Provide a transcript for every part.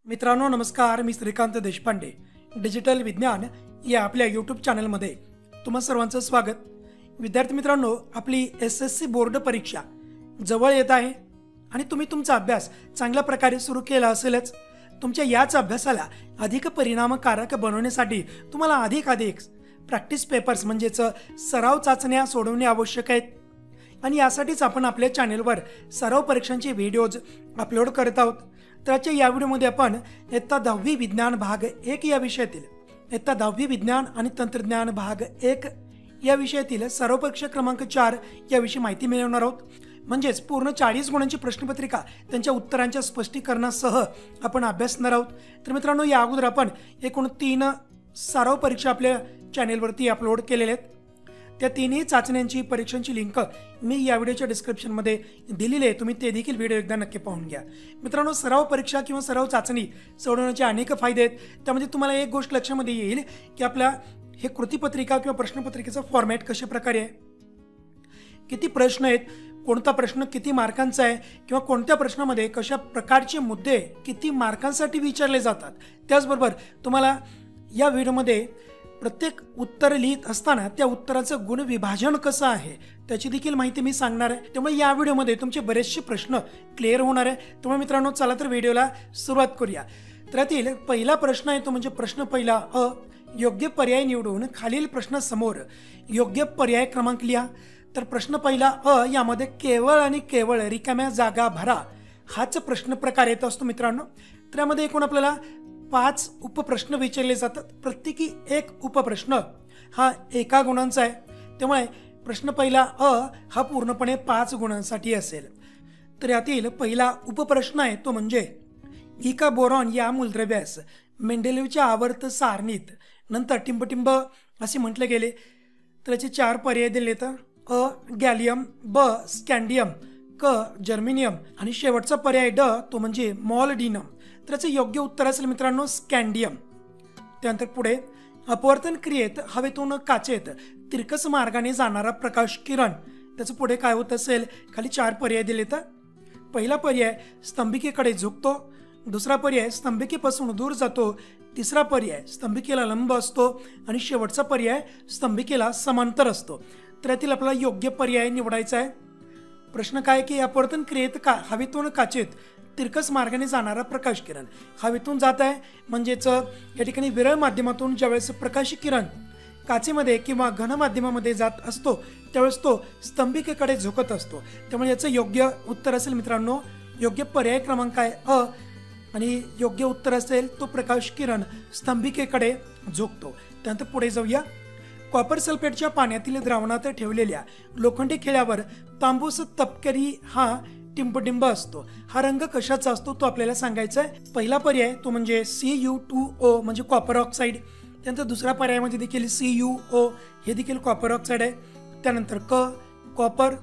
मित्रांनो नमस्कार, मी श्रीकांत देशपांडे. डिजिटल विज्ञान या आपल्या यूट्यूब चॅनलमध्ये तुम्हा सर्वांचं स्वागत. विद्यार्थी मित्रांनो, आपली SSC बोर्ड परीक्षा जवळ येत आहे आणि तुम्ही तुमचा अभ्यास चांगल्या प्रकारे सुरू केला असेलच. तुमच्या याच अभ्यासाला अधिक परिणामकारक बनवण्यासाठी तुम्हाला अधिक प्रॅक्टिस पेपर्स म्हणजेच सराव चाचण्या सोडवणे आवश्यक आहेत. आणि यासाठीच आपण आपल्या चॅनेलवर सराव परीक्षांचे व्हिडिओज अपलोड करत आहोत. त्याच्या या व्हिडिओमध्ये आपण इयत्ता 10वी विज्ञान भाग 1 या विषयातील इयत्ता 10वी विज्ञान आणि तंत्रज्ञान भाग 1 या विषयातील सराव परीक्षा क्रमांक 4 याविषयी माहिती मिळवणार आहोत. म्हणजेच पूर्ण 40 गुणांची प्रश्नपत्रिका त्यांच्या उत्तरांच्या स्पष्टीकरणासह आपण अभ्यासणार आहोत. तर मित्रांनो, या अगोदर आपण एकूण 3 सराव परीक्षा आपल्या चॅनेलवरती अपलोड केलेल्या आहेत. त्या तिन्ही चाचण्यांची परीक्षांची लिंक मी या व्हिडिओच्या डिस्क्रिप्शनमध्ये दिलेली आहे. तुम्ही ते देखील व्हिडिओ एकदा नक्की पाहून घ्या. मित्रांनो, सराव परीक्षा किंवा सराव चाचणी सोडवण्याचे अनेक फायदे आहेत. त्यामध्ये तुम्हाला एक गोष्ट लक्षामध्ये येईल की आपल्या हे कृतीपत्रिका किंवा प्रश्नपत्रिकेचा फॉर्मॅट कशा प्रकारे आहे, किती प्रश्न आहेत, कोणता प्रश्न किती मार्कांचा आहे किंवा कोणत्या प्रश्नामध्ये कशा प्रकारचे मुद्दे किती मार्कांसाठी विचारले जातात. त्याचबरोबर तुम्हाला या व्हिडिओमध्ये प्रत्येक उत्तर लिहित असताना त्या उत्तराचं गुण विभाजन कसं आहे त्याची देखील माहिती मी सांगणार आहे. त्यामुळे या व्हिडिओमध्ये तुमचे बरेचसे प्रश्न क्लिअर होणार आहे. त्यामुळे मित्रांनो, चला तर व्हिडिओला सुरुवात करूया. तर यातील पहिला प्रश्न आहे तो म्हणजे प्रश्न पहिला अ. योग्य पर्याय निवडून खालील प्रश्नासमोर योग्य पर्याय क्रमांक लिहा. तर प्रश्न पहिला अ यामध्ये केवळ आणि केवळ रिकाम्या जागा भरा हाच प्रश्न प्रकार येत असतो मित्रांनो. तर यामध्ये एकूण आपल्याला 5 उपप्रश्न विचारले जातात. प्रत्येकी एक उपप्रश्न हा 1 गुणांचा आहे. त्यामुळे प्रश्न पहिला अ हा पूर्णपणे 5 गुणांसाठी असेल. तर यातील पहिला उपप्रश्न आहे तो म्हणजे इका बोरॉन या मूलद्रव्यास मेंडेलिव्हच्या आवर्त सारणीत नंतर टिंबटिंब असे म्हटले गेले. तर याचे 4 पर्याय दिले तर अ गॅलियम, ब स्कॅन्डियम, क जर्मेनियम आणि शेवटचा पर्याय ड तो म्हणजे मॉलडिनम. तर याचं योग्य उत्तर असेल मित्रांनो स्कॅन्डियम. त्यानंतर पुढे अपवर्तन क्रियेत हवेतून काचेत तिरकस मार्गाने जाणारा प्रकाश किरण त्याचं पुढे काय होत असेल. खाली 4 पर्याय दिले तर पहिला पर्याय स्तंभिकेकडे झुकतो, दुसरा पर्याय स्तंभिकेपासून दूर जातो, तिसरा पर्याय स्तंभिकेला लंब असतो आणि शेवटचा पर्याय स्तंभिकेला समांतर असतो. तर यातील आपल्याला योग्य पर्याय निवडायचा आहे. प्रश्न काय की अपवर्तन क्रियेत हवेतून काचेत तिरकस मार्गाने जाणारा प्रकाश किरण हवेतून जात आहे. म्हणजेच या ठिकाणी विरळ माध्यमातून ज्यावेळेस प्रकाश किरण काचेमध्ये किंवा घन माध्यमामध्ये जात असतो त्यावेळेस तो स्तंभिकेकडे झुकत असतो. त्यामुळे याचं योग्य उत्तर असेल मित्रांनो योग्य पर्याय क्रमांक आहे अ आणि योग्य उत्तर असेल तो प्रकाश किरण स्तंभिकेकडे झुकतो. त्यानंतर पुढे जाऊया. कॉपर सल्फेटच्या पाण्यातील द्रावणात ठेवलेल्या लोखंडी खिळ्यावर तांबूस तपकिरी हा टिंबटिंब असतो. हा रंग कशाचा असतो तो आपल्याला सांगायचा आहे. पहिला पर्याय तो म्हणजे Cu2O म्हणजे कॉपर ऑक्साईड. त्यानंतर दुसरा पर्यायामध्ये देखील CuO हे देखील कॉपर ऑक्साईड आहे. त्यानंतर क कॉपर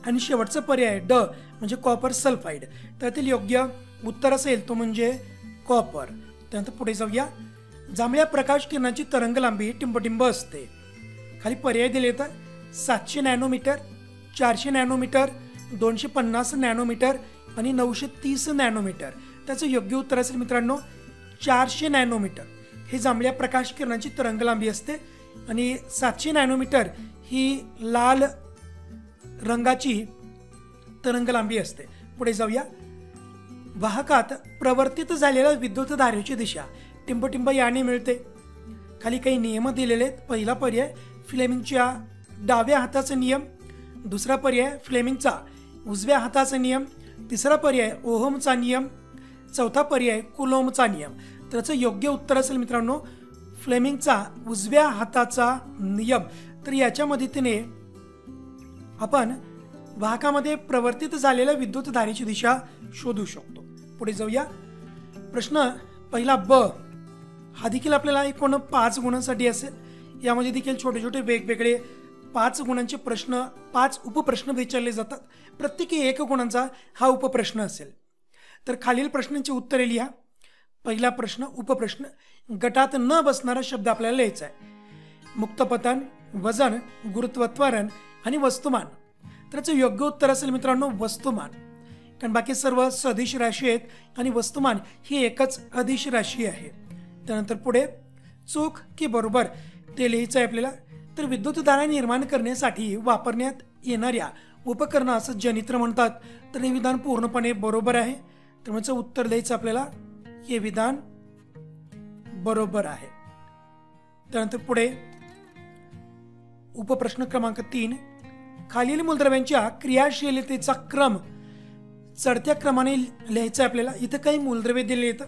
आणि शेवटचा पर्याय ड म्हणजे कॉपर सल्फाईड. त्यातील योग्य उत्तर असेल तो म्हणजे कॉपर. त्यानंतर पुढे जाऊया. जांभळ्या प्रकाश किरणाची तरंग लांबी टिंबटिंब असते. खाली पर्याय दिले तर 700 नॅनोमीटर, 400 नॅनोमीटर, 250 नॅनोमीटर आणि 930 नॅनोमीटर. त्याचं योग्य उत्तर असेल मित्रांनो 400 नॅनोमीटर ही जांभळ्या प्रकाश किरणाची तरंग लांबी असते आणि 700 नॅनोमीटर ही लाल रंगाची तरंग लांबी असते. पुढे जाऊया. वाहकात प्रवर्तित झालेल्या विद्युतधारेची दिशा टिंबटिंब याने मिळते. खाली काही नियम दिलेले आहेत. पहिला पर्याय फ्लेमिंगच्या डाव्या हाताचा नियम, दुसरा पर्याय फ्लेमिंगचा उजव्या हाताचा नियम, तिसरा पर्याय ओहमचा नियम, चौथा पर्याय कुलोमचा नियम. त्याचं योग्य उत्तर असेल मित्रांनो फ्लेमिंगचा उजव्या हाताचा नियम. तर याच्या मदतीने आपण वाहकामध्ये प्रवर्तित झालेल्या विद्युत धारेची दिशा शोधू शकतो. पुढे जाऊया. प्रश्न पहिला ब हा देखील आपल्याला एकूण 5 गुणांसाठी असेल. यामध्ये देखील छोटे छोटे वेगवेगळे 5 गुणांचे प्रश्न 5 उपप्रश्न विचारले जातात. प्रत्येकी 1 गुणांचा हा उपप्रश्न असेल. तर खालील प्रश्नांची उत्तरे लिहा. पहिला प्रश्न उपप्रश्न गटात न बसणारा शब्द आपल्याला लिहायचा आहे. मुक्तपतन, वजन, गुरुत्वत्वरण आणि वस्तुमान. त्याचं योग्य उत्तर असेल मित्रांनो वस्तुमान. कारण बाकी सर्व सदिश राशी आहेत आणि वस्तुमान ही एकच अदिश राशी आहे. त्यानंतर पुढे चूक की बरोबर ते लिहायचं आहे आपल्याला. तर विद्युतधारा निर्माण करण्यासाठी वापरण्यात येणाऱ्या उपकरणास जनित्र म्हणतात. तर हे विधान पूर्णपणे बरोबर आहे. त्यामुळे उत्तर द्यायचं आपल्याला, हे विधान बरोबर आहे. त्यानंतर पुढे उपप्रश्न क्रमांक 3, खालील मूलद्रव्यांच्या क्रियाशीलतेचा क्रम चढत्या क्रमाने लिहायचा आहे आपल्याला. इथं काही मूलद्रव्ये दिले आहेत: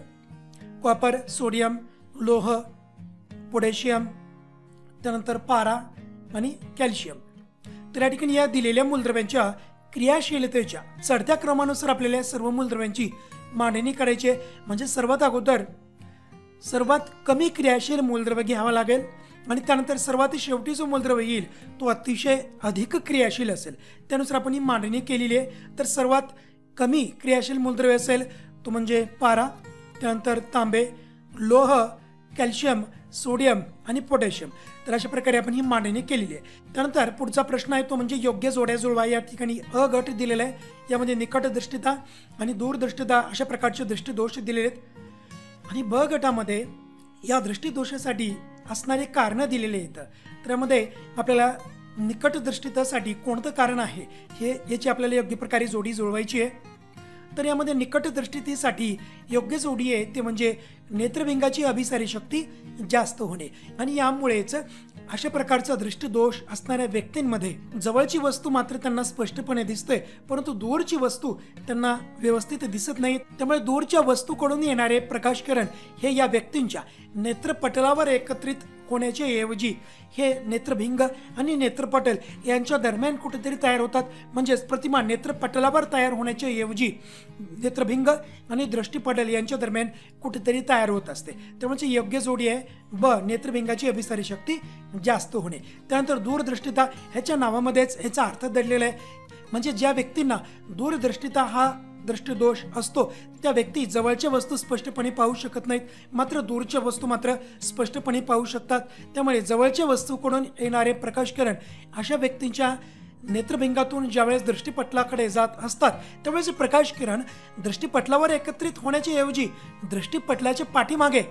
कॉपर, सोडियम, लोह, पोटॅशियम, त्यानंतर पारा आणि कॅल्शियम. तर या ठिकाणी या दिलेल्या मूलद्रव्यांच्या क्रियाशीलतेच्या चढत्या क्रमानुसार आपल्याला सर्व मूलद्रव्यांची मांडणी करायची आहे. म्हणजे सर्वात अगोदर सर्वात कमी क्रियाशील मूलद्रव्य घ्यावं लागेल आणि त्यानंतर सर्वात शेवटी जो मूलद्रव्य येईल तो अतिशय अधिक क्रियाशील असेल. त्यानुसार आपण ही मांडणी केलेली आहे. तर सर्वात कमी क्रियाशील मूलद्रव्य असेल तो म्हणजे पारा, त्यानंतर तांबे, लोह, कॅल्शियम, सोडियम आणि पोटॅशियम. तर अशा प्रकारे आपण ही मांडणी केलेली आहे. त्यानंतर पुढचा प्रश्न आहे तो म्हणजे योग्य जोड्या जुळवा. या ठिकाणी अ गट दिलेला आहे. यामध्ये निकट दृष्टिता आणि दूरदृष्टिता अशा प्रकारचे दृष्टिदोष दिलेले आहेत. आणि ब गटामध्ये या दृष्टिदोषासाठी असणारे कारण दिलेले आहेत. तर यामध्ये आपल्याला निकट दृष्टितासाठी कोणतं कारण आहे हे याची आपल्याला योग्य प्रकारे जोडी जुळवायची आहे. तर यामध्ये निकट दृष्टितेसाठी योग्य जोडी आहे ते म्हणजे नेत्रभिंगाची अभिसारी शक्ती जास्त होणे. आणि यामुळेच अशा प्रकारचा दृष्टिदोष असणाऱ्या व्यक्तींमध्ये जवळची वस्तू मात्र त्यांना स्पष्टपणे दिसते, परंतु दूरची वस्तू त्यांना व्यवस्थित दिसत नाहीत. त्यामुळे दूरच्या वस्तूकडून येणारे प्रकाशकिरण हे या व्यक्तींच्या नेत्रपटलावर एकत्रित होण्याच्या ऐवजी हे नेत्रभिंग आणि नेत्रपटल यांच्या दरम्यान कुठेतरी तयार होतात. म्हणजेच प्रतिमा नेत्रपटलावर तयार होण्याच्या ऐवजी नेत्रभिंग आणि दृष्टिपटल यांच्या दरम्यान कुठेतरी तयार होत असते. त्यामुळे योग्य जोडी आहे ब, नेत्रभिंगाची अभिसारी शक्ती जास्त होणे. त्यानंतर दूरदृष्टिता ह्याच्या नावामध्येच ह्याचा अर्थ दडलेला आहे. म्हणजे ज्या व्यक्तींना दूरदृष्टिता हा दृष्टिदोष असतो त्या व्यक्ती जवळच्या वस्तू स्पष्टपणे पाहू शकत नाहीत, मात्र दूरच्या वस्तू मात्र स्पष्टपणे पाहू शकतात. त्यामुळे जवळच्या वस्तूकडून येणारे प्रकाशकिरण अशा व्यक्तींच्या नेत्रभिंगातून ज्यावेळेस दृष्टिपटलाकडे जात असतात त्यावेळेस प्रकाशकिरण दृष्टिपटलावर एकत्रित होण्याच्या ऐवजी दृष्टिपटलाच्या पाठीमागे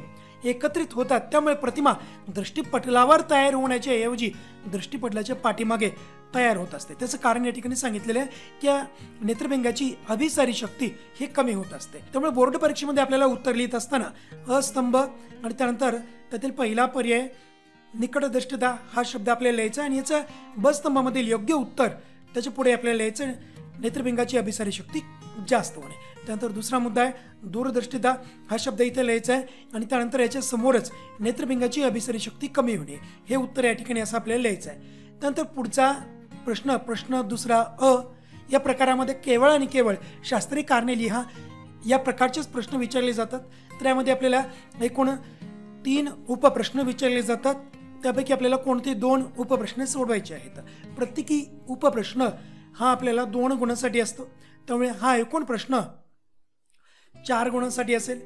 एकत्रित होतात. त्यामुळे प्रतिमा दृष्टिपटलावर तयार होण्याच्या ऐवजी दृष्टिपटलाच्या पाठीमागे तयार होत असते. त्याचं कारण या ठिकाणी सांगितलेलं आहे की नेत्रभिंगाची अभिसारी शक्ती ही कमी होत असते. त्यामुळे बोर्ड परीक्षेमध्ये आपल्याला उत्तर लिहित असताना अस्तंभ आणि त्यानंतर त्यातील पहिला पर्याय निकट दृष्टिता हा शब्द आपल्याला लिहायचा आणि याचं ब स्तंभामधील योग्य उत्तर त्याच्या पुढे आपल्याला लिहायचं नेत्रभिंगाची अभिसारी शक्ती जास्त होणे. त्यानंतर दुसरा मुद्दा आहे दूरदृष्टिता हा शब्द इथे लिहायचा आहे आणि त्यानंतर याच्या समोरच नेत्रभिंगाची अभिसारी शक्ती कमी होणे हे उत्तर या ठिकाणी असं आपल्याला लिहायचं आहे. त्यानंतर पुढचा प्रश्न दुसरा अ या प्रकारामध्ये केवळ आणि केवळ शास्त्रीय कारणे लिहा या प्रकारचेच प्रश्न विचारले जातात. तर यामध्ये आपल्याला एकूण 3 उपप्रश्न विचारले जातात. त्यापैकी आपल्याला कोणते 2 उपप्रश्न सोडवायचे आहेत. प्रत्येकी उपप्रश्न हा आपल्याला 2 गुणांसाठी असतो. त्यामुळे हा एकूण प्रश्न 4 गुणांसाठी असेल.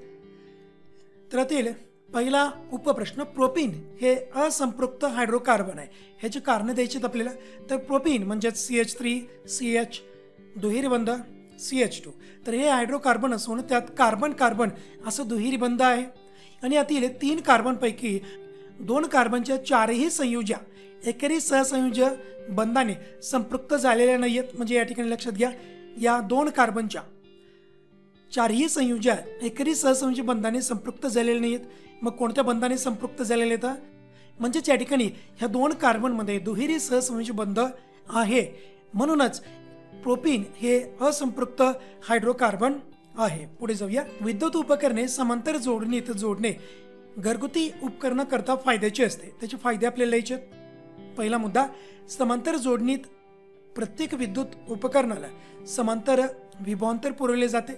तर यातील पहिला उपप्रश्न प्रोपीन हे असंपृक्त हायड्रोकार्बन आहे. ह्याची कारणं द्यायची आहेत आपल्याला. तर प्रोपीन म्हणजेच CH3 CH दुहेरी बंध CH2. तर हे हायड्रोकार्बन असून त्यात कार्बन कार्बन असं दुहेरी बंध आहे आणि यातील 3 कार्बनपैकी 2 कार्बनच्या 4ही संयुजा एकेरी सहसंयुज बंधाने संपृक्त झालेल्या नाही आहेत. म्हणजे या ठिकाणी लक्षात घ्या या 2 कार्बनच्या 4ही संयुजा एकेरी सहसंयुज बंधाने संपृक्त झालेल्या नाही आहेत. मग कोणत्या बंधाने संपृक्त झालेले आहेत? म्हणजेच या ठिकाणी ह्या 2 कार्बनमध्ये दुहेरी सहसंयुज बंध आहे. म्हणूनच प्रोपीन हे असंपृक्त हायड्रोकार्बन आहे. पुढे जाऊया. विद्युत उपकरणे समांतर जोडणीत जोडणे घरगुती उपकरणं करता फायद्याचे असते. त्याचे फायदे आपल्याला लिहायचे. पहिला मुद्दा समांतर जोडणीत प्रत्येक विद्युत उपकरणाला समांतर विभवांतर पुरवले जाते.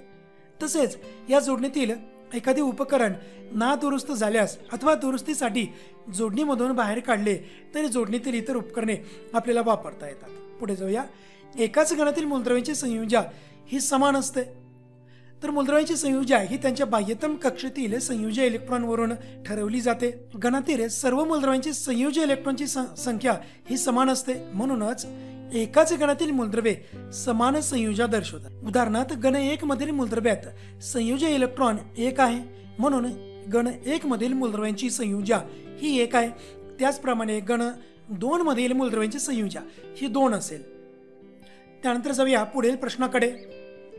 तसेच या जोडणीतील एखादे उपकरण नादुरुस्त झाल्यास अथवा दुरुस्तीसाठी जोडणीमधून बाहेर काढले तरी जोडणीतील इतर उपकरणे आपल्याला वापरता येतात. पुढे जाऊया. एकाच गणातील मूलद्रव्यांची संयुजा ही समान असते. तर मूलद्रव्यांची संयुजा ही त्यांच्या बाह्यतम कक्षेतील संयुज इलेक्ट्रॉनवरून ठरवली जाते. गणातील सर्व मूलद्रव्यांची संयुज इलेक्ट्रॉनची संख्या ही समान असते. म्हणूनच एकाच गणातील मूलद्रव्ये समान संयोजा दर्शवतात। उदाहरणार्थ गण 1 मधील मूलद्रव्यात संयोजी इलेक्ट्रॉन 1 आहे, म्हणून गण 1 मधील मूलद्रव्यांची संयोजा ही 1 आहे। त्याचप्रमाणे गण 2 मधील मूलद्रव्यांची संयोजा ही 2 असेल। त्यानंतर जाऊया पुढील प्रश्नाकडे।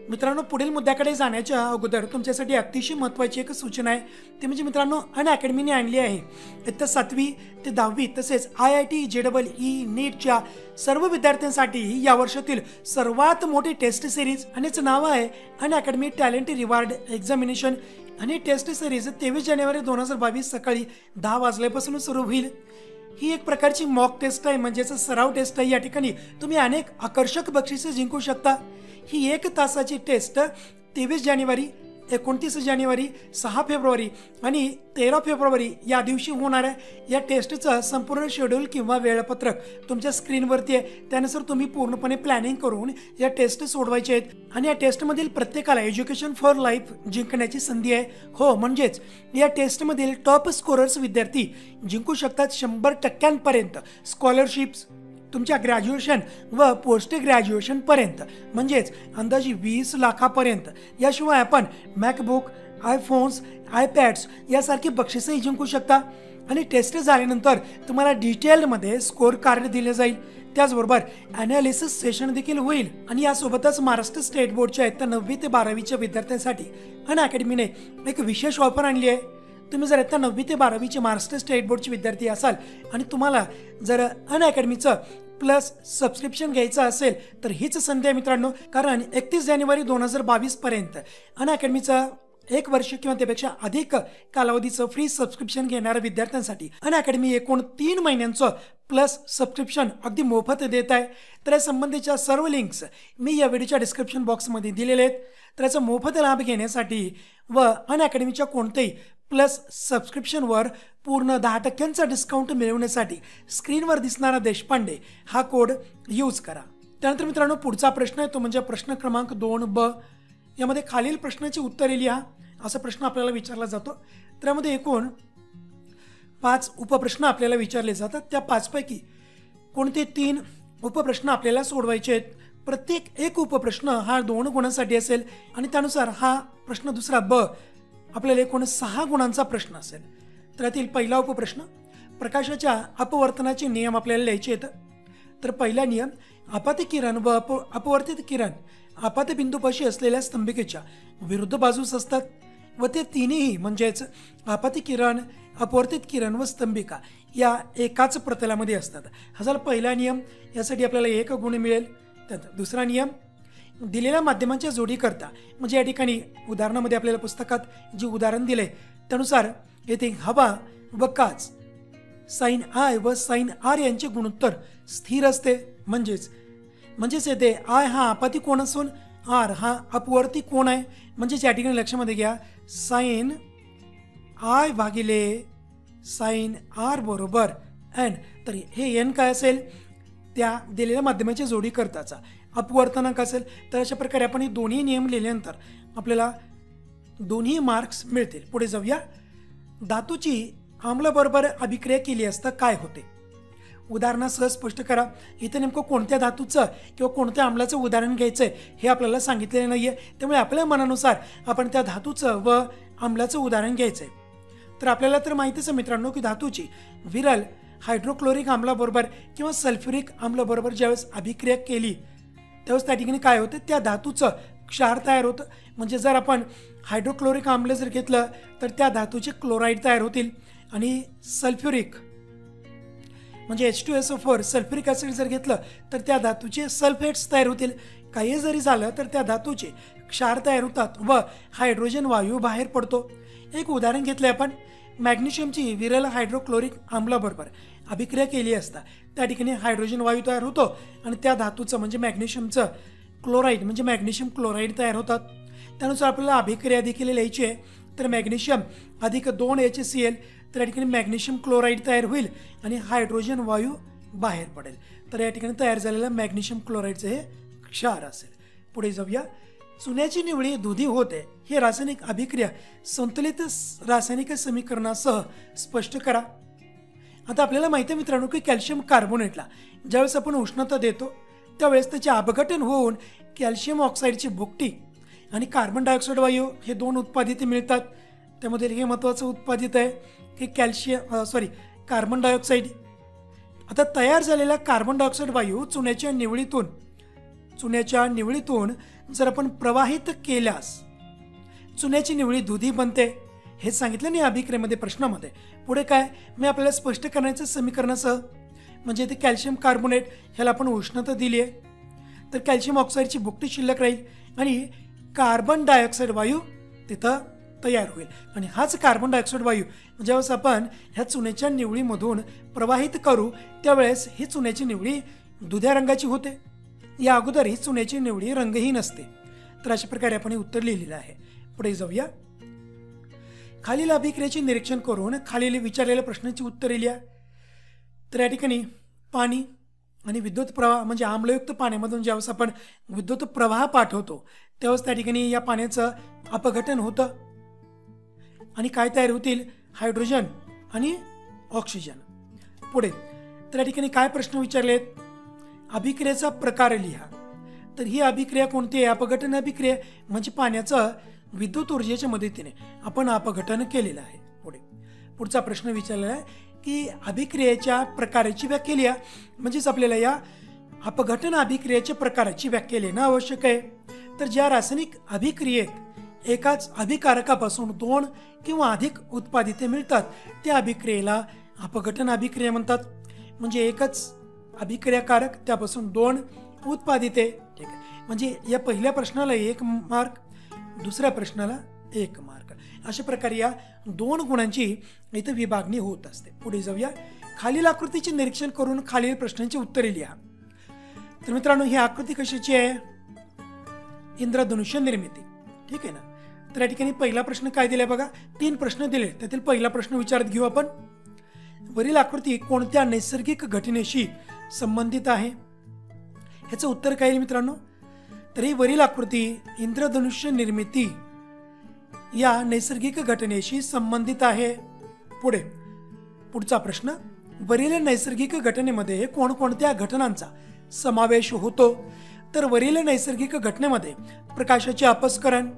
मित्रांनो, पुढील मुद्द्याकडे जाण्याच्या अगोदर तुमच्यासाठी अतिशय महत्त्वाची एक सूचना आहे, ते म्हणजे मित्रांनो अनअकॅडमीने आणली आहे इयत्ता 7वी ते 10वी तसेच IIT JEE नीटच्या सर्व विद्यार्थ्यांसाठी या वर्षातील सर्वात मोठी टेस्ट सिरीज आणि याचं नाव आहे अनअकॅडमी टॅलेंट रिवॉर्ड एक्झामिनेशन। आणि टेस्ट सिरीज 23 जानेवारी 2022 सकाळी 10 वाजल्यापासून सुरू होईल। ही एक प्रकारची मॉक टेस्ट आहे, म्हणजेच सराव टेस्ट आहे। या ठिकाणी तुम्ही अनेक आकर्षक बक्षिसे जिंकू शकता। ही 1 तासाची टेस्ट 23 जानेवारी, 29 जानेवारी, 6 फेब्रुवारी आणि 13 फेब्रुवारी या दिवशी होणार आहे। या टेस्टचं संपूर्ण शेड्यूल किंवा वेळापत्रक तुमच्या स्क्रीनवरती आहे। त्यानुसार तुम्ही पूर्णपणे प्लॅनिंग करून या टेस्ट सोडवायचे आहेत आणि या टेस्टमधील प्रत्येकाला एज्युकेशन फॉर लाईफ जिंकण्याची संधी आहे। हो, म्हणजेच या टेस्टमधील टॉप स्कोरर्स विद्यार्थी जिंकू शकतात 100% स्कॉलरशिप्स तुमच्या ग्रॅज्युएशन व पोस्ट ग्रॅज्युएशन पर्यंत, म्हणजेच अंदाजे 20 लाखापर्यंत। याशिवाय आपण मॅकबुक, आयफोन्स, आयपॅड्स यासारखी बक्षिसही जिंकू शकता। आणि टेस्ट झाल्यानंतर तुम्हाला डिटेलमध्ये स्कोर कार्ड दिले जाईल। त्याचबरोबर ॲनालिसिस सेशन देखील होईल। आणि यासोबतच महाराष्ट्र स्टेट बोर्डच्या इयत्ता 9वी ते 12वीच्या विद्यार्थ्यांसाठी अनअकॅडमीने एक विशेष ऑफर आणली आहे। तुम्ही जर इयत्ता 9वी ते 12वीचे महाराष्ट्र स्टेट बोर्डचे विद्यार्थी असाल आणि तुम्हाला जर अनअकॅडमीचं प्लस सबस्क्रिप्शन घ्यायचं असेल तर हीच संधी आहे मित्रांनो। कारण 31 जानेवारी 2022 पर्यंत अनअकॅडमीचा 1 वर्ष किंवा त्यापेक्षा अधिक कालावधीचं फ्री सबस्क्रिप्शन घेणाऱ्या विद्यार्थ्यांसाठी अनअकॅडमी एकूण 3 महिन्यांचं प्लस सबस्क्रिप्शन अगदी मोफत देत आहे। तर या संबंधीच्या सर्व लिंक्स मी या व्हिडिओच्या डिस्क्रिप्शन बॉक्समध्ये दिलेले आहेत। तर याचा मोफत लाभ घेण्यासाठी व अनअकॅडमीच्या कोणत्याही प्लस सबस्क्रिप्शनवर पूर्ण 10% डिस्काउंट मिळवण्यासाठी स्क्रीनवर दिसणारा देशपांडे हा कोड यूज करा। त्यानंतर मित्रांनो, पुढचा प्रश्न आहे तो म्हणजे प्रश्न क्रमांक 2ब। यामध्ये खालील प्रश्नाची उत्तरे लिहा असा प्रश्न आपल्याला विचारला जातो। तर यामध्ये एकूण 5 उपप्रश्न आपल्याला विचारले जातात। त्या 5 पैकी कोणते 3 उपप्रश्न आपल्याला सोडवायचे आहेत। प्रत्येक एक उपप्रश्न हा 2 गुणांसाठी असेल आणि त्यानुसार हा प्रश्न दुसरा ब आपल्याला एकूण 6 गुणांचा प्रश्न असेल। तर यातील पहिला उपप्रश्न, प्रकाशाच्या अपवर्तनाचे नियम आपल्याला लिहायचे आहेत। तर पहिला नियम, आपाती किरण व अपवर्तित किरण आपात बिंदूपाशी असलेल्या स्तंभिकेच्या विरुद्ध बाजूस असतात व ते तिन्ही म्हणजेच आपाती किरण, अपवर्तित किरण व स्तंभिका या एकाच प्रतलामध्ये असतात। हा झाला पहिला नियम, यासाठी आपल्याला 1 गुण मिळेल। त्यानंतर दुसरा नियम, दिलेल्या माध्यमांच्या जोडीकरता, म्हणजे या ठिकाणी उदाहरणामध्ये आपल्याला पुस्तकात जे उदाहरण दिले त्यानुसार येथे हवा व काच साइन आय व साइन आर यांचे गुणोत्तर स्थिर असते। म्हणजेच येथे आय हा आपाती कोण असून आर हा अपवर्ती कोण आहे। म्हणजेच या ठिकाणी लक्षामध्ये घ्या, साइन आय भागिले साइन आर बरोबर एन। तर हे एन काय असेल, त्या दिलेल्या माध्यमाच्या जोडीकरताचा अपवर्तनांक असेल। तर अशा प्रकारे आपण हे दोन्ही नियम लिहिल्यानंतर आपल्याला दोन्ही मार्क्स मिळतील। पुढे जाऊया, धातूची आम्लाबरोबर अभिक्रिया केली असता काय होते? उदाहरणासह स्पष्ट करा। इथे नेमकं कोणत्या धातूचं किंवा कोणत्या आम्लाचं उदाहरण घ्यायचंय हे आपल्याला सांगितलेलं नाहीये, त्यामुळे आपल्या मनानुसार आपण त्या धातूचं व आम्लाचं उदाहरण घ्यायचंय। तर आपल्याला तर माहितीच आहे मित्रांनो की धातूची विरल हायड्रोक्लोरिक आम्लाबरोबर किंवा सल्फ्युरिक आम्लाबरोबर ज्यावेळेस अभिक्रिया केली त्यावेळेस त्या ठिकाणी काय होतं, त्या धातूचं क्षार तयार होतं। म्हणजे जर आपण हायड्रोक्लोरिक आम्ल जर घेतलं तर त्या धातूचे क्लोराईड तयार होतील आणि सल्फ्युरिक म्हणजे H2SO4 सल्फ्युरिक ॲसिड जर घेतलं तर त्या धातूचे सल्फेट्स तयार होतील। काही जरी झालं तर त्या धातूचे क्षार तयार होतात व हायड्रोजन वायू बाहेर पडतो। एक उदाहरण घेतलं आपण, मॅग्नेशियमची विरल हायड्रोक्लोरिक आम्लाबरोबर अभिक्रिया केली असता त्या ठिकाणी हायड्रोजन वायू तयार होतो आणि त्या धातूचं म्हणजे मॅग्नेशियमचं क्लोराईड म्हणजे मॅग्नेशियम क्लोराईड तयार होतात। त्यानुसार आपल्याला अभिक्रिया देखील लिहायची आहे। तर मॅग्नेशियम अधिक 2HCl, तर या ठिकाणी मॅग्नेशियम क्लोराईड तयार होईल आणि हायड्रोजन वायू बाहेर पडेल। तर या ठिकाणी तयार झालेलं मॅग्नेशियम क्लोराईडचं हे क्षार असेल। पुढे जाऊया, चुन्याची निवळी दुधी होते ही रासायनिक अभिक्रिया संतुलित रासायनिक समीकरणासह स्पष्ट करा। आता आपल्याला माहिती आहे मित्रांनो की कॅल्शियम कार्बोनेटला ज्यावेळेस आपण उष्णता देतो त्यावेळेस त्याचे अपघटन होऊन कॅल्शियम ऑक्साईडची भुकटी आणि कार्बन डायऑक्साईड वायू हे दोन उत्पादित मिळतात. त्यामध्ये हे महत्त्वाचं उत्पादित आहे की कार्बन डायऑक्साईड. आता तयार झालेला कार्बन डायऑक्साईड वायू चुन्याच्या निवळीतून जर आपण प्रवाहित केल्यास चुन्याची निवळी दुधी बनते. हे सांगितलं नाही अभिक्रियेमध्ये प्रश्नामध्ये. पुढे काय मी आपल्याला स्पष्ट करण्याचं समीकरणासह म्हणजे ते कॅल्शियम कार्बोनेट ह्याला आपण उष्णता दिली आहे, तर कॅल्शियम ऑक्साईडची भुकटी शिल्लक राहील आणि कार्बन डायऑक्साईड वायू तिथं तयार होईल. आणि हाच कार्बन डायऑक्साईड वायू ज्यावेळेस आपण ह्या चुन्याच्या निवळीमधून प्रवाहित करू त्यावेळेस ही चुन्याची निवळी दुध्या रंगाची होते. या अगोदर ही चुन्याची निवळी रंगहीन असते. तर अशा प्रकारे आपण हे उत्तर लिहिलेलं आहे. पुढे जाऊया. खालील अभिक्रियेचे निरीक्षण करून खालील विचारलेल्या प्रश्नांची उत्तरे लिहा. तर या ठिकाणी पाणी आणि विद्युत प्रवाह म्हणजे आम्लयुक्त पाण्यामधून ज्यावेळेस आपण विद्युत प्रवाह पाठवतो त्यावेळेस त्या ठिकाणी या पाण्याचं अपघटन होतं आणि काय तयार होतील हायड्रोजन आणि ऑक्सिजन. पुढे तर या ठिकाणी काय प्रश्न विचारलेत, अभिक्रियेचा प्रकार लिहा. तर ही अभिक्रिया कोणती आहे, अपघटन अभिक्रिया म्हणजे पाण्याचं विद्युत ऊर्जेच्या मदतीने आपण अपघटन केलेलं आहे. पुढचा प्रश्न विचारलेला आहे की अभिक्रियेच्या प्रकाराची व्याख्या लिहा. म्हणजेच आपल्याला या अपघटन अभिक्रियेच्या प्रकाराची व्याख्या लिहिणं आवश्यक आहे. तर ज्या रासायनिक अभिक्रियेत एकाच अभिकारकापासून दोन किंवा अधिक उत्पादिते मिळतात त्या अभिक्रियेला अपघटन अभिक्रिया म्हणतात. म्हणजे एकच अभिक्रियाकारक त्यापासून दोन उत्पादिते. ठीक आहे, म्हणजे या पहिल्या प्रश्नाला 1 मार्क, दुसऱ्या प्रश्नाला 1 मार्क. अशा प्रकारे या 2 गुणांची इथे विभागणी होत असते. पुढे जाऊया. खालील आकृतीचे निरीक्षण करून खालील प्रश्नांची उत्तरे लिहा. तर मित्रांनो ही आकृती कशाची आहे, इंद्रधनुष्य निर्मिती. ठीक आहे ना. तर या ठिकाणी पहिला प्रश्न काय दिलाय बघा, 3 प्रश्न दिले. त्यातील पहिला प्रश्न विचारत घेऊ आपण. वरील आकृती कोणत्या नैसर्गिक घटनेशी संबंधित आहे. ह्याचं उत्तर काय आहे मित्रांनो, तर ही वरील आकृती इंद्रधनुष्य निर्मिती या नैसर्गिक घटनेशी संबंधित आहे. पुढचा प्रश्न, वरील नैसर्गिक घटनेमध्ये कोणकोणत्या घटनांचा समावेश होतो. तर वरील नैसर्गिक घटनेमध्ये प्रकाशाचे अपस्करण,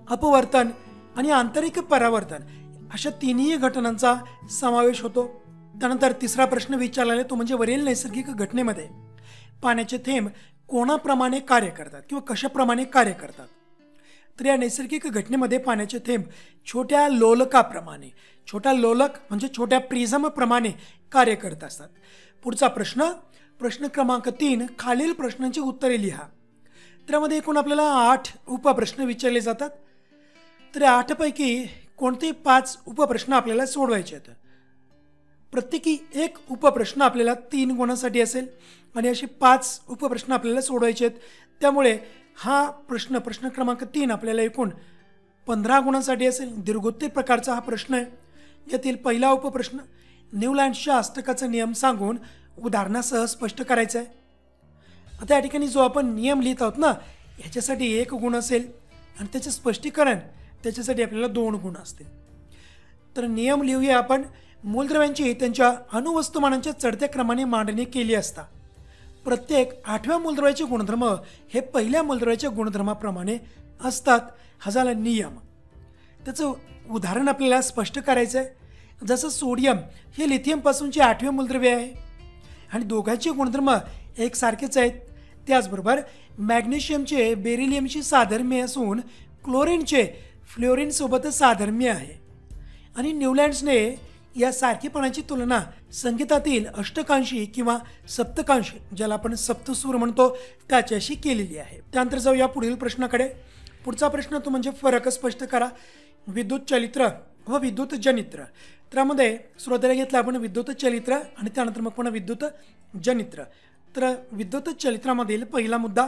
अपवर्तन आणि आंतरिक परावर्तन अशा तिन्ही घटनांचा समावेश होतो. त्यानंतर तिसरा प्रश्न विचारलेला तो म्हणजे वरील नैसर्गिक घटनेमध्ये पाण्याचे थेंब कोणाप्रमाणे कार्य करतात किंवा कशाप्रमाणे कार्य करतात. तर या नैसर्गिक घटनेमध्ये पाण्याचे थेंब छोट्या लोलकाप्रमाणे, छोटा लोलक म्हणजे छोट्या प्रिझमप्रमाणे कार्य करत असतात. पुढचा प्रश्न क्रमांक 3, खालील प्रश्नांची उत्तरे लिहा. त्यामध्ये एकूण आपल्याला 8 उपप्रश्न विचारले जातात. तर 8 पैकी कोणते 5 उपप्रश्न आपल्याला सोडवायचे आहेत. प्रत्येकी 1 उपप्रश्न आपल्याला 3 गुणांसाठी असेल आणि असे 5 उपप्रश्न आपल्याला सोडवायचे आहेत. त्यामुळे हा प्रश्न क्रमांक 3 आपल्याला एकूण 15 गुणांसाठी असेल. दीर्घोत्तर प्रकारचा हा प्रश्न आहे. यातील पहिला उपप्रश्न न्यूलँडच्या अष्टकाचा नियम सांगून उदाहरणासह स्पष्ट करायचा आहे. आता या ठिकाणी जो आपण नियम लिहित आहोत ना ह्याच्यासाठी 1 गुण असेल आणि त्याचे स्पष्टीकरण त्याच्यासाठी आपल्याला 2 गुण असतील. तर नियम लिहूया आपण. मूलद्रव्यांची त्यांच्या अणुवस्तुमानांच्या चढत्या क्रमाने मांडणी केली असता प्रत्येक 8व्या मूलद्रव्याचे गुणधर्म हे पहिल्या मूलद्रव्याच्या गुणधर्माप्रमाणे असतात. हा झाला नियम. त्याचं उदाहरण आपल्याला स्पष्ट करायचं आहे. जसं सोडियम हे लिथियमपासूनचे 8वे मूलद्रव्य आहे आणि दोघांचे गुणधर्म एकसारखेच आहेत. त्याचबरोबर मॅग्नेशियमचे बेरिलियमशी साधर्म्य असून क्लोरीनचे फ्लोरीनसोबतच साधर्म्य आहे. आणि न्यूलँड्सने या सारखेपणाची तुलना संगीतातील अष्टकांशी किंवा सप्तकांशी ज्याला आपण सप्तसूर म्हणतो त्याच्याशी केलेली आहे. त्यानंतर जाऊया पुढील प्रश्नाकडे. पुढचा प्रश्न तो म्हणजे फरक स्पष्ट करा. विद्युत चलित्र व विद्युत जनित्र. त्यामध्ये सुरुवातीला घेतलं आपण विद्युत चलित्र आणि त्यानंतर मग पुन्हा विद्युत जनित्र. तर विद्युत चलित्रामधील पहिला मुद्दा,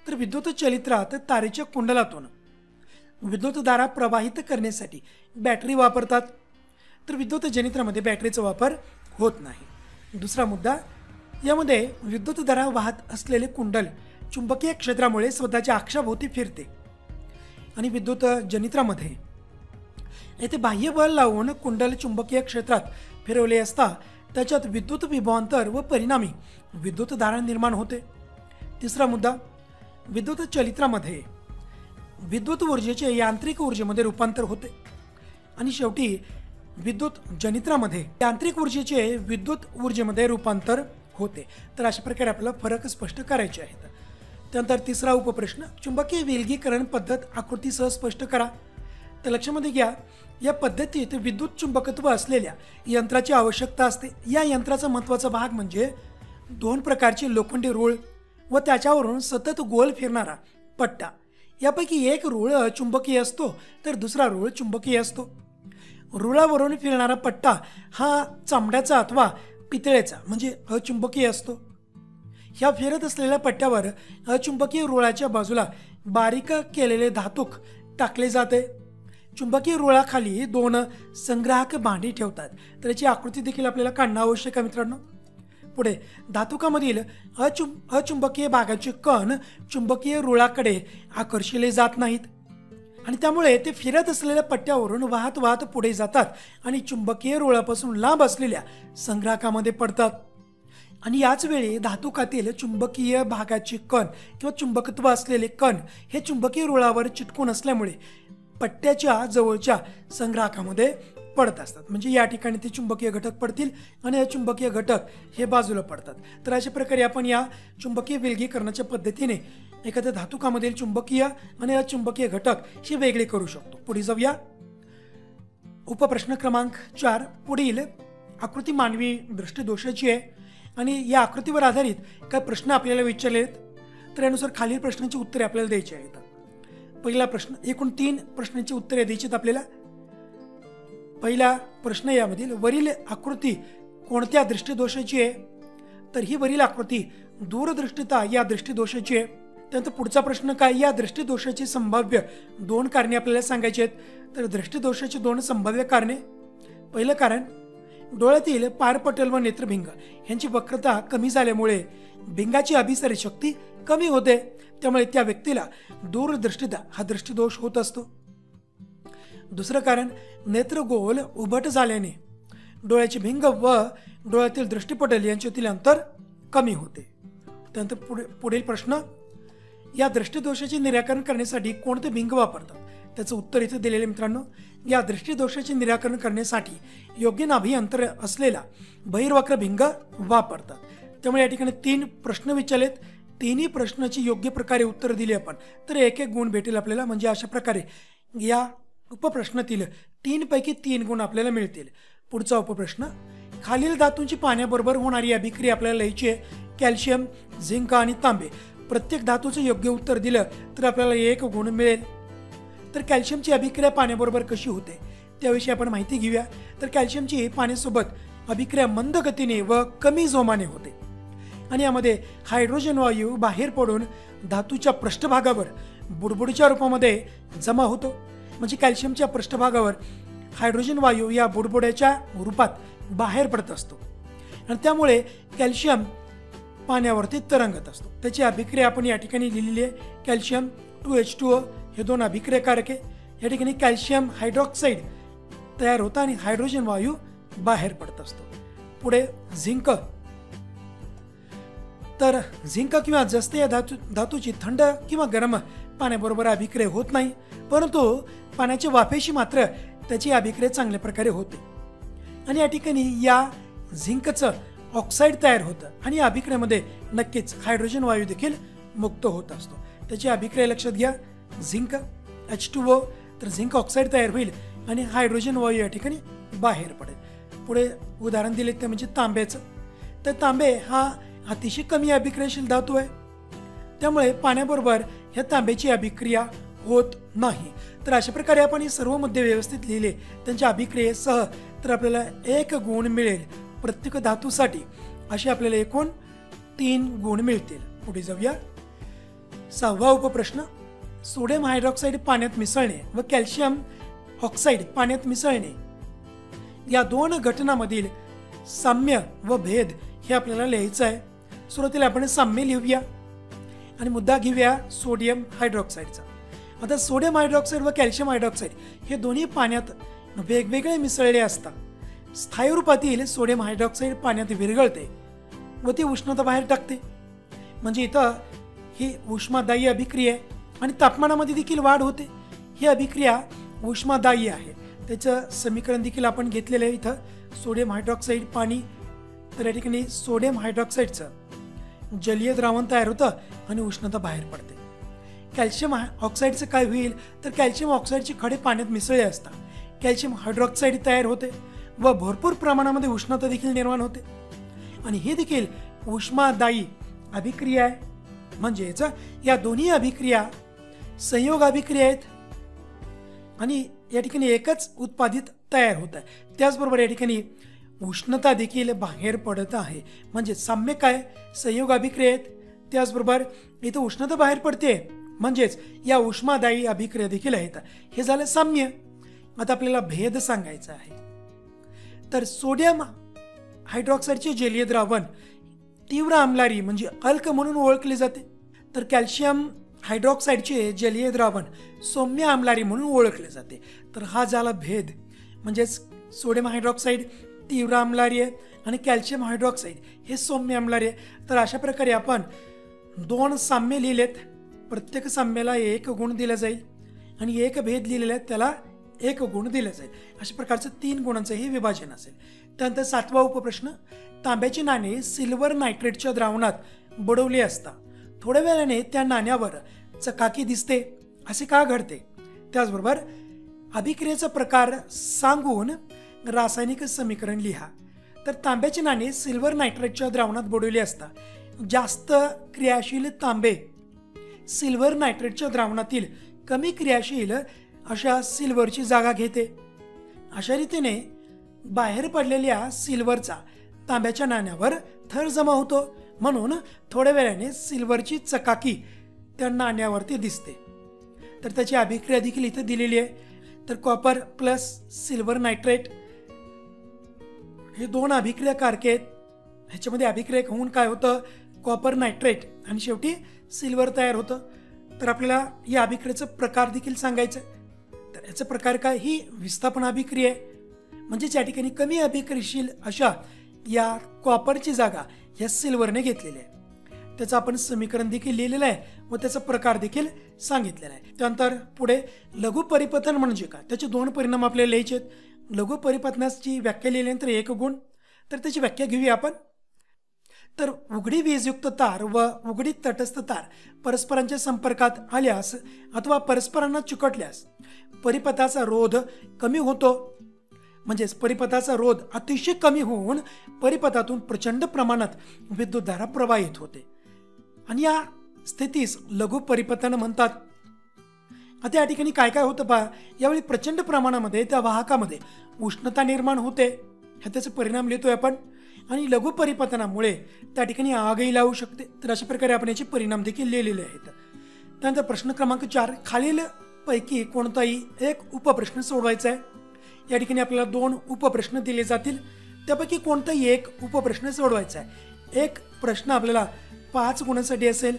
तर विद्युत चलित्रात तारेच्या कुंडलातून विद्युतधारा प्रवाहित करण्यासाठी बॅटरी वापरतात. तर विद्युत जनित्रामध्ये बॅटरीचा वापर होत नाही. दुसरा मुद्दा, यामध्ये विद्युतधारा वाहत असलेले कुंडल चुंबकीय क्षेत्रामुळे स्वतःच्या अक्षाभोवती फिरते आणि विद्युत जनित्रामध्ये येथे बाह्य बल लावून कुंडल चुंबकीय क्षेत्रात फिरवले असता त्याच्यात विद्युत विभवांतर व परिणामी विद्युतधारा निर्माण होते. तिसरा मुद्दा, विद्युत चलित्रामध्ये विद्युत ऊर्जेचे यांत्रिक ऊर्जेमध्ये रूपांतर होते. आणि शेवटी विद्युत जनित्रामध्ये यांत्रिक ऊर्जेचे विद्युत ऊर्जेमध्ये रूपांतर होते. तर अशा प्रकारे आपल्याला फरक स्पष्ट करायचे आहेत. त्यानंतर तिसरा उपप्रश्न, चुंबकीय विलगीकरण पद्धत आकृतीसह स्पष्ट करा. तर लक्षामध्ये घ्या, या पद्धतीत विद्युत चुंबकत्व असलेल्या यंत्राची आवश्यकता असते. या यंत्राचा महत्त्वाचा भाग म्हणजे 2 प्रकारची लोखंडी रूळ व त्याच्यावरून सतत गोल फिरणारा पट्टा. यापैकी एक रूळ चुंबकीय असतो तर दुसरा रूळ चुंबकीय असतो. रुळावरून फिरणारा पट्टा हा चामड्याचा अथवा पितळेचा म्हणजे अचुंबकीय असतो. ह्या फिरत असलेल्या पट्ट्यावर अचुंबकीय रुळाच्या बाजूला बारीक केलेले धातूक टाकले जाते. चुंबकीय रुळाखाली 2 संग्राहक भांडी ठेवतात. तर याची आकृती देखील आपल्याला काढणं आवश्यक आहे मित्रांनो. पुढे धातुकामधील अचुंबकीय भागाचे कण चुंबकीय रुळाकडे आकर्षिले जात नाहीत आणि त्यामुळे ते फिरत असलेल्या पट्ट्यावरून वाहत वाहत पुढे जातात आणि चुंबकीय रुळापासून लांब असलेल्या संग्राहकामध्ये पडतात. आणि याच वेळी धातुकातील चुंबकीय भागाचे कण किंवा चुंबकत्व असलेले कण हे चुंबकीय रुळावर चिटकून असल्यामुळे पट्ट्याच्या जवळच्या संग्राहकामध्ये पडत असतात. म्हणजे या ठिकाणी ते चुंबकीय घटक पडतील आणि अचुंबकीय घटक हे बाजूला पडतात. तर अशा प्रकारे आपण या चुंबकीय विलगीकरणाच्या पद्धतीने एखाद्या धातुकामधील चुंबकीय आणि अचुंबकीय घटक हे वेगळे करू शकतो. पुढे जाऊया. उपप्रश्न क्रमांक 4. पुढील आकृती मानवी दृष्टिदोषाची आहे आणि या आकृतीवर आधारित काही प्रश्न आपल्याला विचारले आहेत. तर यानुसार खालील प्रश्नांची उत्तरे आपल्याला द्यायची आहेत. पहिला प्रश्न, एकूण 3 प्रश्नांची उत्तरे द्यायची आहेत आपल्याला. पहिला प्रश्न यामधील वरील आकृती कोणत्या दृष्टिदोषाची आहे? तर ही वरील आकृती दूरदृष्टिता या दृष्टिदोषाची आहे. त्यानंतर पुढचा प्रश्न काय, या दृष्टिदोषाची संभाव्य 2 कारणे आपल्याला सांगायची आहेत. तर दृष्टिदोषाची 2 संभाव्य कारणे. पहिलं कारण, डोळ्यातील पारपटल व नेत्रभिंग यांची वक्रता कमी झाल्यामुळे भिंगाची अभिसारी शक्ती कमी होते. त्यामुळे त्या व्यक्तीला दूरदृष्टिता हा दृष्टिदोष होत असतो. दुसरं कारण, नेत्रगोल उभट झाल्याने डोळ्याची भिंग व डोळ्यातील दृष्टिपटल यांच्यातील अंतर कमी होते. त्यानंतर पुढील प्रश्न, या दृष्टिदोषाचे निराकरण करण्यासाठी कोणते भिंग वापरतात? त्याचं उत्तर इथे दिलेले मित्रांनो. या दृष्टिदोषाचे निराकरण करण्यासाठी योग्य नाभी अंतर असलेला बहिर्वक्र भिंग वापरतात. त्यामुळे या ठिकाणी 3 प्रश्न विचारलेत. 3ही प्रश्नाची योग्य प्रकारे उत्तर दिली आपण तर 1-1 गुण भेटेल आपल्याला. म्हणजे अशा प्रकारे या उपप्रश्नातील 3 पैकी 3 गुण आपल्याला मिळतील. पुढचा उपप्रश्न, खालील धातूंची पाण्याबरोबर होणारी अभिक्रिया आपल्याला लिहायची आहे. कॅल्शियम, झिंक आणि तांबे. प्रत्येक धातूचं योग्य उत्तर दिलं तर आपल्याला 1 गुण मिळेल. तर कॅल्शियमची अभिक्रिया पाण्याबरोबर कशी होते त्याविषयी आपण माहिती घेऊया. तर कॅल्शियमची पाण्यासोबत अभिक्रिया मंद गतीने व कमी जोमाने होते आणि यामध्ये हायड्रोजन वायू बाहेर पडून धातूच्या पृष्ठभागावर बुडबुडीच्या रूपामध्ये जमा होतो. म्हणजे कॅल्शियमच्या पृष्ठभागावर हायड्रोजन वायू या बुडबुड्याच्या रूपात बाहेर पडत असतो आणि त्यामुळे कॅल्शियम पाण्यावरती तरंगत असतो. त्याची अभिक्रिया आपण या ठिकाणी लिहिलेली आहे. कॅल्शियम 2H2O हे 2 अभिक्रियाकारक आहे. या ठिकाणी कॅल्शियम हायड्रॉक्साईड तयार होतं आणि हायड्रोजन वायू बाहेर पडत असतो. पुढे झिंक. तर झिंक किंवा जस्त या धातूची थंड किंवा गरम पाण्याबरोबर अभिक्रिया होत नाही, परंतु पाण्याच्या वाफेशी मात्र त्याची अभिक्रिया चांगल्या प्रकारे होते आणि या ठिकाणी या झिंकचं ऑक्साईड तयार होतं आणि या अभिक्रियेमध्ये नक्कीच हायड्रोजन वायू देखील मुक्त होत असतो. त्याची अभिक्रिया लक्षात घ्या. झिंक H2O, तर झिंक ऑक्साईड तयार होईल आणि हायड्रोजन वायू या ठिकाणी बाहेर पडेल. पुढे उदाहरण दिले ते म्हणजे तांब्याचं. तर तांबे हा अतिशय कमी अभिक्रियाशील धातू आहे, त्यामुळे पाण्याबरोबर ह्या तांब्याची अभिक्रिया होत नाही. तर अशा प्रकारे आपण हे सर्व मुद्दे व्यवस्थित लिहिले त्यांच्या अभिक्रियेसह तर आपल्याला 1 गुण मिळेल प्रत्येक धातूसाठी. असे आपल्याला एकूण 3 गुण मिळतील. पुढे जाऊया. 6वा उपप्रश्न, सोडियम हायड्रॉक्साईड पाण्यात मिसळणे व कॅल्शियम ऑक्साईड पाण्यात मिसळणे या 2 घटनांमधील साम्य व भेद हे आपल्याला लिहायचं आहे. सुरुवातीला आपण साम्य लिहूया आणि मुद्दा घेऊया सोडियम हायड्रॉक्साईडचा. आता सोडियम हायड्रॉक्साईड व कॅल्शियम हायड्रॉक्साईड हे दोन्ही पाण्यात वेगवेगळे मिसळले असतात. स्थायी रूपातील सोडियम हायड्रॉक्साईड पाण्यात विरघळते व ती उष्णता बाहेर टाकते. म्हणजे इथं ही उष्मादायी अभिक्रिया आहे आणि तापमानामध्ये देखील वाढ होते. ही अभिक्रिया उष्मादायी आहे. त्याचं समीकरण देखील आपण घेतलेलं आहे इथं. सोडियम हायड्रॉक्साईड पाणी, तर या ठिकाणी सोडियम हायड्रॉक्साईडचं जलीय द्रावण तयार होतं आणि उष्णता बाहेर पडते. कॅल्शियम ऑक्साईडचं काय होईल तर कॅल्शियम ऑक्साईडचे खडे पाण्यात मिसळले असतात. कॅल्शियम हायड्रॉक्साईड तयार होते व भरपूर प्रमाणामध्ये उष्णता देखील निर्माण होते आणि हे देखील उष्मादायी अभिक्रिया आहे. म्हणजेच या दोन्ही अभिक्रिया संयोग अभिक्रिया आहेत आणि या ठिकाणी एकच उत्पादित तयार होत आहे. त्याचबरोबर या ठिकाणी उष्णता देखील बाहेर पडत आहे. म्हणजे साम्य काय, संयोग अभिक्रिया आहेत, त्याचबरोबर इथं उष्णता बाहेर पडते म्हणजेच या उष्मादायी अभिक्रिया देखील आहेत. हे झालं साम्य. आता आपल्याला भेद सांगायचा आहे. तर सोडियम हायड्रॉक्साईडचे जलीय द्रावण तीव्र आम्लारी म्हणजे अल्क म्हणून ओळखले जाते, तर कॅल्शियम हायड्रॉक्साईडचे जलीय द्रावण सौम्य आम्लारी म्हणून ओळखले जाते. तर हा झाला भेद. म्हणजेच सोडियम हायड्रॉक्साईड तीव्र आम्लारी आहे आणि कॅल्शियम हायड्रॉक्साईड हे सौम्य आम्लारी आहे. तर अशा प्रकारे आपण 2 साम्य लिहिलेत. प्रत्येक साम्याला 1 गुण दिला जाईल आणि 1 भेद लिहिलेला आहे त्याला 1 गुण दिला जाईल. अशा प्रकारचं 3 गुणांचं हे विभाजन असेल. त्यानंतर 7वा उपप्रश्न, तांब्याचे नाणे सिल्वर नायट्रेटच्या द्रावणात बुडवले असता थोड्या वेळाने त्या नाण्यावर चकाकी दिसते, असे का घडते? त्याचबरोबर अभिक्रियेचा प्रकार सांगून रासायनिक समीकरण लिहा. तर तांब्याचे नाणे सिल्वर नायट्रेटच्या द्रावणात बुडवले असता जास्त क्रियाशील तांबे सिल्वर नायट्रेटच्या द्रावणातील कमी क्रियाशील अशा सिल्वरची जागा घेते. अशा रीतीने बाहेर पडलेल्या सिल्वरचा तांब्याच्या नाण्यावर थर जमा होतो, म्हणून थोड्या वेळाने सिल्वरची चकाकी त्या नाण्यावरती दिसते. तर त्याची अभिक्रिया देखील इथे दिलेली आहे. तर कॉपर प्लस सिल्वर नायट्रेट हे 2 अभिक्रिया कारके आहेत. ह्याच्यामध्ये अभिक्रिया होऊन काय होतं, कॉपर नायट्रेट आणि शेवटी सिल्वर तयार होतं. तर आपल्याला या अभिक्रियेचा प्रकार देखील सांगायचं आहे. तर याचा प्रकार काय, ही विस्थापन अभिक्रिया आहे. म्हणजे या ठिकाणी कमी अभिक्रियशील अशा या कॉपरची जागा या सिल्वरने घेतलेली आहे. त्याचं आपण समीकरण देखील लिहिलेलं आहे व त्याचा प्रकार देखील सांगितलेला आहे. त्यानंतर पुढे लघु परिपथन म्हणजे काय, त्याचे 2 परिणाम आपल्याला लिहायचे आहेत. लघु परिपथनाची व्याख्या लिहिल्यानंतर 1 गुण. तर त्याची व्याख्या घेऊया आपण. तर उघडी वीजयुक्त तार व उघडी तटस्थ तार परस्परांच्या संपर्कात आल्यास अथवा परस्परांना चिकटल्यास परिपथाचा रोध कमी होतो. म्हणजेच परिपथाचा रोध अतिशय कमी होऊन परिपथातून प्रचंड प्रमाणात विद्युतधारा प्रवाहित होते आणि या स्थितीस लघु परिपथन म्हणतात. आता या ठिकाणी काय काय होतं पहा, यावेळी प्रचंड प्रमाणामध्ये त्या वाहकामध्ये उष्णता निर्माण होते. ह्या त्याचे परिणाम लिहितोय आपण. आणि लघु परिपथनामुळे त्या ठिकाणी आगही लावू शकते. तर अशा प्रकारे आपण याचे परिणाम देखील लिहिलेले आहेत. त्यानंतर प्रश्न क्रमांक 4, खालील पैकी कोणताही एक उपप्रश्न सोडवायचा आहे. या ठिकाणी आपल्याला 2 उपप्रश्न दिले जातील, त्यापैकी कोणताही एक उपप्रश्न सोडवायचा आहे. एक प्रश्न आपल्याला 5 गुणांसाठी असेल,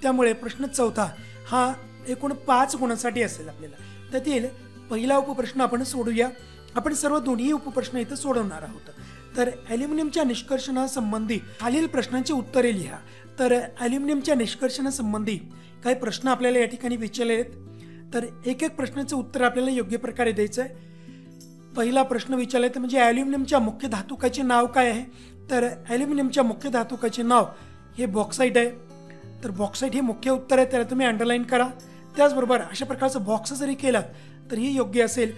त्यामुळे प्रश्न 4था हा एकूण 5 गुणांसाठी असेल आपल्याला. त्यातील पहिला उपप्रश्न आपण सोडूया. आपण सर्व दोन्ही उपप्रश्न इथं सोडवणार आहोत. तर ॲल्युमिनियमच्या निष्कर्षणासंबंधी खालील प्रश्नांची उत्तरे लिहा. तर ॲल्युमिनियमच्या निष्कर्षणासंबंधी काही प्रश्न आपल्याला या ठिकाणी विचारले आहेत. तर एक एक प्रश्नाचं उत्तर आपल्याला योग्य प्रकारे द्यायचं आहे. पहिला प्रश्न विचारलाय तर म्हणजे ॲल्युमिनियमच्या मुख्य धातुकाचे नाव काय आहे? तर ॲल्युमिनियमच्या मुख्य धातुकाचे नाव हे बॉक्साईट आहे. तर बॉक्साईट हे मुख्य उत्तर आहे, त्याला तुम्ही अंडरलाईन करा. त्याचबरोबर अशा प्रकारचं बॉक्स जरी केलात तर हे योग्य असेल,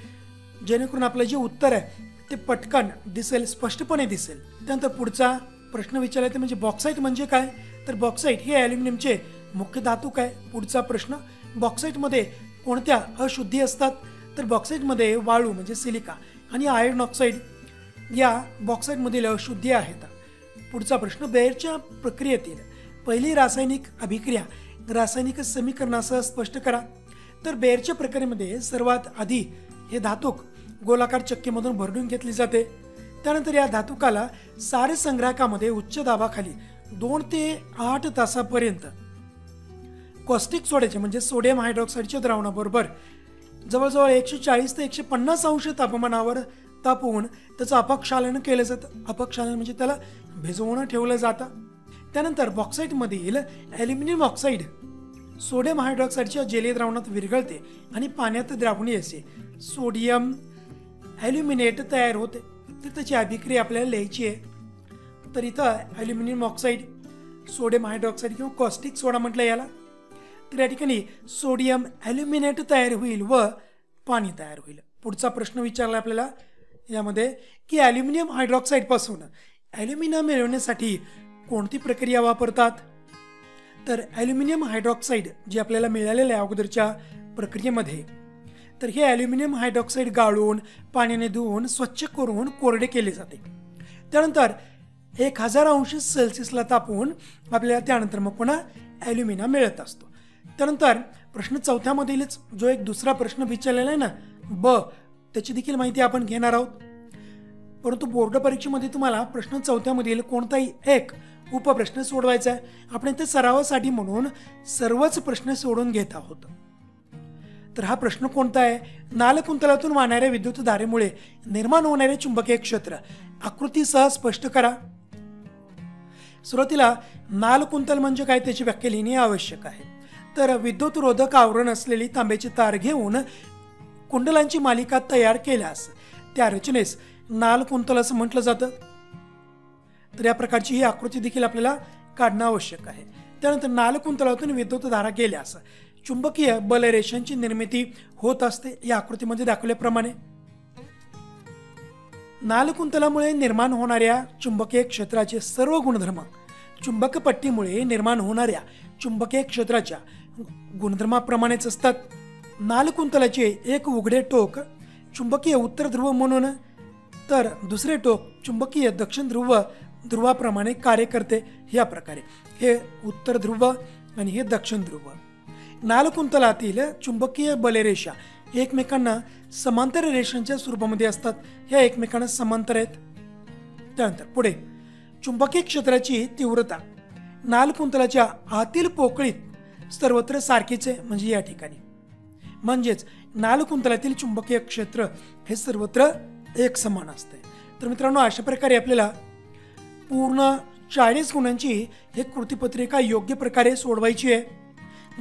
जेणेकरून आपलं जे उत्तर आहे ते पटकन दिसेल, स्पष्टपणे दिसेल. त्यानंतर पुढचा प्रश्न विचारला म्हणजे बॉक्साईट म्हणजे काय? तर बॉक्साईट हे ॲल्युमिनियमचे मुख्य धातुक आहे. पुढचा प्रश्न, बॉक्साईटमध्ये कोणत्या अशुद्धी असतात? तर बॉक्साईटमध्ये वाळू म्हणजे सिलिका आणि आयर्न ऑक्साईड या बॉक्साईटमधील अशुद्धी आहेत. पुढचा प्रश्न, बेअरच्या प्रक्रियेतील पहिली रासायनिक अभिक्रिया रासायनिक समीकरणासह स्पष्ट करा. तर बेअरच्या प्रक्रियेमध्ये सर्वात आधी हे धातूक गोलाकार चक्कीमधून भरडून घेतली जाते. त्यानंतर या धातुकाला सारे संग्राहकामध्ये उच्च दाबाखाली 2 ते 8 तासापर्यंत कॉस्टिक सोड्याचे म्हणजे सोडियम हायड्रॉक्साईडच्या द्रावणाबरोबर जवळजवळ 140 ते 150 अंश तापमानावर तापवून त्याचं अपक्षालन केलं जातं. अपक्षालन म्हणजे त्याला भिजवून ठेवलं जातं. त्यानंतर बॉक्साईटमधील ॲल्युमिनियम ऑक्साईड सोडियम हायड्रॉक्साईडच्या जेली द्रावणात विरघळते आणि पाण्यात द्रावणी असे सोडियम ॲल्युमिनेट तयार होते. तर त्याची अभिक्रिया आपल्याला लिहायची आहे. तर इथं ॲल्युमिनियम ऑक्साईड, सोडियम हायड्रॉक्साईड किंवा कॉस्टिक सोडा म्हटलं याला. तर या ठिकाणी सोडियम ॲल्युमिनेट तयार होईल व पाणी तयार होईल. पुढचा प्रश्न विचारला आपल्याला यामध्ये की ॲल्युमिनियम हायड्रॉक्साईडपासून ॲल्युमिनियम मिळवण्यासाठी कोणती प्रक्रिया वापरतात. तर ॲल्युमिनियम हायड्रॉक्साईड जे आपल्याला मिळालेलं आहे अगोदरच्या प्रक्रियेमध्ये, तर हे ॲल्युमिनियम हायड्रॉक्साईड गाळून पाण्याने धुवून स्वच्छ करून कोरडे केले जाते. त्यानंतर 1000 अंश सेल्सिअसला तापवून आपल्याला त्यानंतर मग पुन्हा ॲल्युमिनियम मिळत असतो. त्यानंतर प्रश्न 4मधीलच जो एक दुसरा प्रश्न विचारलेला आहे ना ब, त्याची देखील माहिती आपण घेणार आहोत. परंतु बोर्ड परीक्षेमध्ये तुम्हाला प्रश्न 4मधील कोणताही एक उपप्रश्न सोडवायचा आहे. आपण इथे सरावासाठी म्हणून सर्वच प्रश्न सोडून घेत आहोत. तर हा प्रश्न कोणता आहे. नालकुंतलातून वाहणाऱ्या विद्युत धारेमुळे निर्माण होणारे चुंबकीय क्षेत्र आकृतीसह स्पष्ट करा. सुरुवातीला नालकुंतल म्हणजे काय त्याची व्याख्या लिहिणे आवश्यक आहे. तर विद्युत रोधक आवरण असलेली तांब्याची तार घेऊन कुंडलांची मालिका तयार केल्यास त्या रचनेस नालकुंतल असं म्हटलं जातं. तर या प्रकारची ही आकृती देखील आपल्याला काढणं आवश्यक आहे. त्यानंतर नालकुंतलातून विद्युत धारा गेल्यास चुंबकीय बलरेषांची निर्मिती होत असते या आकृतीमध्ये दाखवल्याप्रमाणे. नालकुंतलामुळे निर्माण होणाऱ्या चुंबकीय क्षेत्राचे सर्व गुणधर्म चुंबकपट्टीमुळे निर्माण होणाऱ्या चुंबकीय क्षेत्राच्या गुणधर्माप्रमाणेच असतात. नालकुंतलाचे एक उघडे टोक चुंबकीय उत्तर ध्रुव म्हणून तर दुसरे टोक चुंबकीय दक्षिण ध्रुवाप्रमाणे कार्य करते. या प्रकारे हे उत्तर ध्रुव आणि हे दक्षिण ध्रुव. नालकुंतलातील चुंबकीय बलरेषा एकमेकांना समांतर रेषांच्या स्वरूपामध्ये असतात. ह्या एकमेकांना समांतर आहेत. त्यानंतर पुढे चुंबकीय क्षेत्राची तीव्रता नालकुंतलाच्या आतील पोकळीत सर्वत्र सारखीच आहे. म्हणजे या ठिकाणी म्हणजेच नालकुंतलातील चुंबकीय क्षेत्र हे सर्वत्र एक समान असते. तर मित्रांनो अशा प्रकारे आपल्याला पूर्ण 40 गुणांची हे कृतीपत्रिका योग्य प्रकारे सोडवायची आहे.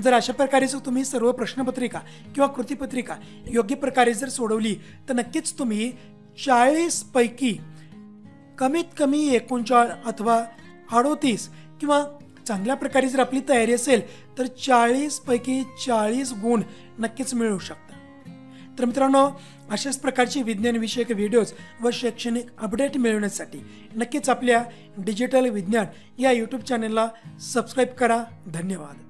जर अशा प्रकारे तुम्ही सर्व प्रश्नपत्रिका किंवा कृतीपत्रिका योग्य प्रकारे जर सोडवली तर नक्कीच तुम्ही 40 पैकी कमीत कमी 39 अथवा 38 किंवा चांगल्या प्रकारे जर आपली तयारी असेल तर 40 पैकी 40 गुण नक्कीच मिळवू शकता. तर मित्रांनो अशाच प्रकारचे विज्ञान विषयक व्हिडिओज व शैक्षणिक अपडेट मिळवण्यासाठी नक्कीच आपल्या डिजिटल विज्ञान या यूट्यूब चॅनलला सबस्क्राईब करा. धन्यवाद.